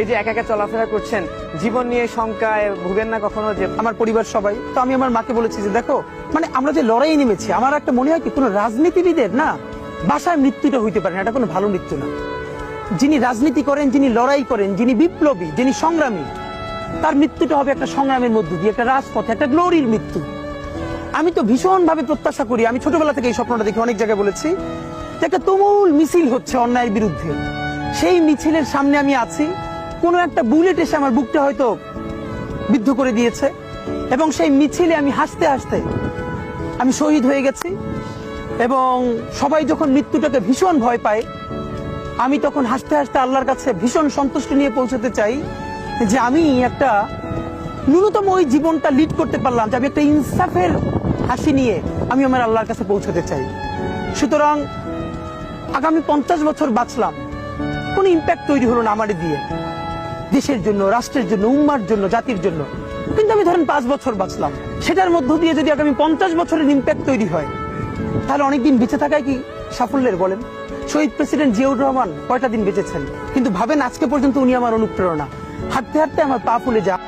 এই যে একা একা চলাফেরা করছেন, জীবন নিয়ে শঙ্কায় ভুগেন না কখনো? যে আমার পরিবার সবাই তো, আমি আমার মাকে বলেছি যে দেখো, মানে আমরা যে লড়াই নেমেছি, আমার একটা মনে হয় কি কোনো রাজনীতিবিদের না বাসায় মৃত্যুটা হইতে পারে না, এটা কোনো ভালো মৃত্যু না। যিনি রাজনীতি করেন, যিনি লড়াই করেন, যিনি বিপ্লবী, যিনি সংগ্রামী, তার মৃত্যুটা হবে একটা সংগ্রামের মধ্য দিয়ে, একটা রাজপথে, একটা গ্লোরির মৃত্যু। আমি তো ভীষণ ভাবে প্রত্যাশা করি, আমি ছোটবেলা থেকে এই স্বপ্নটা দেখি, অনেক জায়গায় বলেছি যে একটা তুমুল মিছিল হচ্ছে অন্যায়ের বিরুদ্ধে, সেই মিছিলের সামনে আমি আছি, কোন একটা বুলেট এসে আমার বুকটা হয়তো বিদ্ধ করে দিয়েছে, এবং সেই মিছিলে আমি হাসতে হাসতে আমি শহীদ হয়ে গেছি। এবং সবাই যখন মৃত্যুটাকে ভীষণ ভয় পায়, আমি তখন হাসতে হাসতে আল্লাহর কাছে ভীষণ সন্তুষ্টি নিয়ে পৌঁছতে চাই যে আমি একটা ন্যূনতম ওই জীবনটা লিড করতে পারলাম, যে আমি একটা ইনসাফের হাসি নিয়ে আমি আমার আল্লাহর কাছে পৌঁছতে চাই। সুতরাং আগামী 50 বছর বাঁচলাম, কোন ইম্প্যাক্ট তৈরি হলো না আমার দিয়ে, দেশের জন্য, রাষ্ট্রের জন্য, উম্মার জন্য, জাতির জন্য। কিন্তু আমি ধরেন 5 বছর বাঁচলাম, সেটার মধ্য দিয়ে যদি আগামী 50 বছরের ইম্প্যাক্ট তৈরি হয়, তাহলে অনেকদিন বেঁচে থাকায় কি সাফল্যের বলেন? শহীদ প্রেসিডেন্ট জিয়াউর রহমান কয়টা দিন বেঁচেছেন, কিন্তু ভাবেন আজকে পর্যন্ত উনি আমার অনুপ্রেরণা। হাঁটতে হাঁটতে আমার পা ফুলে যায়।